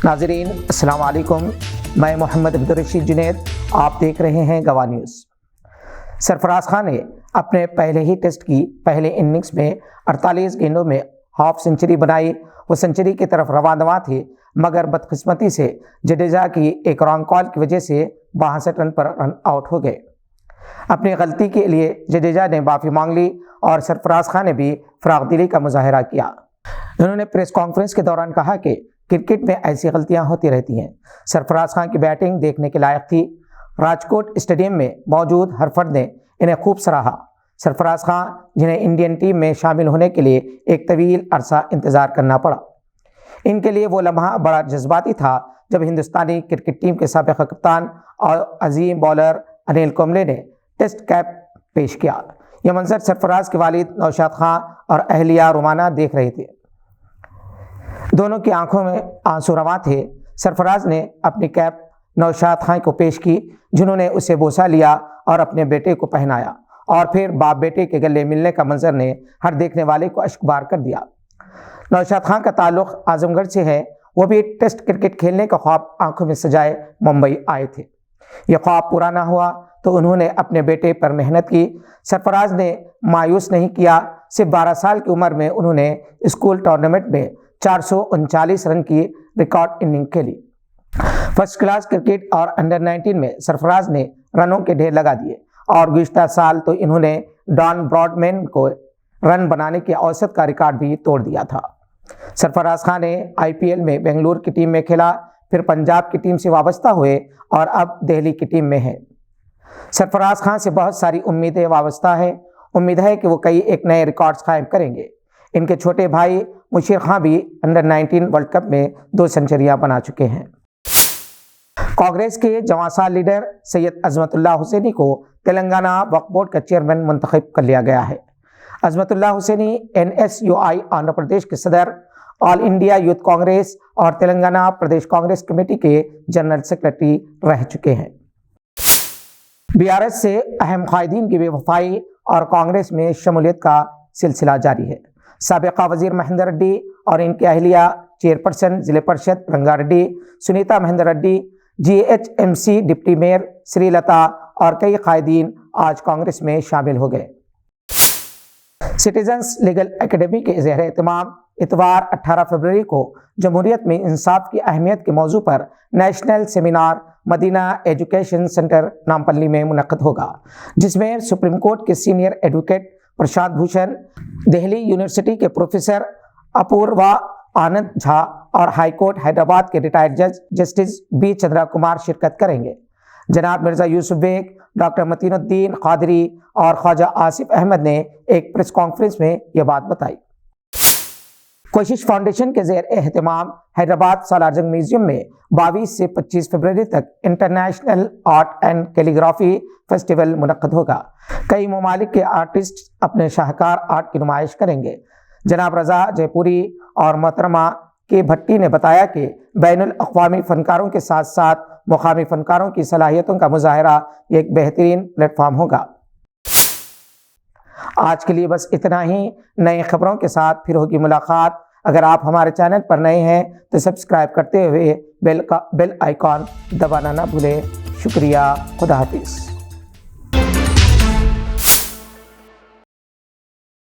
नाज़रीन अस्सलाम वालेकुम, मैं मोहम्मद अब्दुर्रशीद जुनैद, आप देख रहे हैं गवाह न्यूज़। सरफराज खान ने अपने पहले ही टेस्ट की पहले इनिंग्स में 48 गेंदों में हाफ सेंचुरी बनाई। वो सेंचुरी की तरफ रवाना थे, मगर बदकिस्मती से जडेजा की एक रॉन्ग कॉल की वजह से 62 रन पर रन आउट हो गए। अपनी गलती के लिए जडेजा ने माफ़ी मांग ली और सरफराज खान ने भी फरागदिली का मुजाहरा किया। उन्होंने प्रेस कॉन्फ्रेंस के दौरान कहा कि क्रिकेट में ऐसी गलतियां होती रहती हैं। सरफराज खान की बैटिंग देखने के लायक थी। राजकोट स्टेडियम में मौजूद हर फर्द ने इन्हें खूब सराहा। सरफराज खान, जिन्हें इंडियन टीम में शामिल होने के लिए एक तवील अरसा इंतज़ार करना पड़ा, इनके लिए वो लम्हा बड़ा जज्बाती था जब हिंदुस्तानी क्रिकेट टीम के साबिक़ कप्तान और अजीम बॉलर अनिल कुंबले ने टेस्ट कैप पेश किया। यह मंजर सरफराज के वालिद नौशाद खान और अहलिया रुमाना देख रहे थे। दोनों की आंखों में आंसू रवां थे। सरफराज ने अपनी कैप नौशाद खान को पेश की, जिन्होंने उसे बोसा लिया और अपने बेटे को पहनाया, और फिर बाप बेटे के गले मिलने का मंजर ने हर देखने वाले को अश्कबार कर दिया। नौशाद खान का ताल्लुक़ आजमगढ़ से है। वो भी टेस्ट क्रिकेट खेलने का ख्वाब आंखों में सजाए मुंबई आए थे। यह ख्वाब पूरा ना हुआ तो उन्होंने अपने बेटे पर मेहनत की। सरफराज ने मायूस नहीं किया। सिर्फ 12 साल की उम्र में उन्होंने स्कूल टूर्नामेंट में 439 रन की रिकॉर्ड इनिंग खेली। फर्स्ट क्लास क्रिकेट और अंडर 19 में सरफराज ने रनों के ढेर लगा दिए, और गुज़िश्ता साल तो इन्होंने डॉन ब्रॉडमैन को रन बनाने के औसत का रिकॉर्ड भी तोड़ दिया था। सरफराज खान ने IPL में बेंगलुरु की टीम में खेला, फिर पंजाब की टीम से वाबस्ता हुए और अब दिल्ली की टीम में है। सरफराज खान से बहुत सारी उम्मीदें वाबस्ता है। उम्मीद है कि वो कई एक नए रिकॉर्ड्स कायम करेंगे। इनके छोटे भाई मुशीर खान भी अंडर 19 वर्ल्ड कप में 2 सेंचुरियां बना चुके हैं। कांग्रेस के जवान लीडर सैयद अजमतुल्लाह हुसैनी को तेलंगाना वक्फ बोर्ड का चेयरमैन मुंतखब कर लिया गया है। अजमतुल्लाह हुसैनी NSUI आंध्र प्रदेश के सदर, ऑल इंडिया यूथ कांग्रेस और तेलंगाना प्रदेश कांग्रेस कमेटी के जनरल सेक्रेटरी रह चुके हैं। BRS से अहम कायदीन की बेवफाई और कांग्रेस में शमूलियत का सिलसिला जारी है। साबिका वजीर महेंद्र रेड्डी और इनकी अहलिया चेयरपर्सन जिले परिषद Rangareddy Sunita Mahendra Reddy, GHMC deputy mayor Srilatha और कई कायदीन आज कांग्रेस में शामिल हो गए। सिटीजन्स लीगल एकेडमी के ज़ेर एहतमाम इतवार 18 फरवरी को जमहूरियत में इंसाफ की अहमियत के मौजू पर national seminar Madina education centre Nampally में मुनक़्क़द होगा, जिसमें सुप्रीम कोर्ट के senior advocate Prashant Bhushan, Delhi university के प्रोफेसर अपूर्वा आनंद झा और हाई कोर्ट हैदराबाद के रिटायर्ड जज जस्टिस B चंद्रा कुमार शिरकत करेंगे। जनाब मिर्ज़ा यूसुफ बेग, डॉक्टर मतीनुद्दीन कादरी और ख्वाजा आसिफ अहमद ने एक प्रेस कॉन्फ्रेंस में यह बात बताई। कोशिश फाउंडेशन के ज़ेर एहतमाम हैदराबाद सालारजंग म्यूजियम में 22 से 25 फरवरी तक international art and calligraphy festival मुनक़्क़द होगा। कई ममालिक के आर्टिस्ट अपने शाहकार आर्ट की नुमाइश करेंगे। जनाब रज़ा जयपुरी और मोहतरमा के भट्टी ने बताया कि बैनुल अक़वामी फ़नकारों के साथ साथ मुक़ामी फ़नकारों की सलाहियतों का मुज़ाहरा एक बेहतरीन प्लेटफॉर्म होगा। आज के लिए बस इतना ही। नई खबरों के साथ फिर होगी मुलाकात। अगर आप हमारे चैनल पर नए हैं तो सब्सक्राइब करते हुए बेल आइकॉन दबाना ना भूलें। शुक्रिया। खुदा हाफिज़।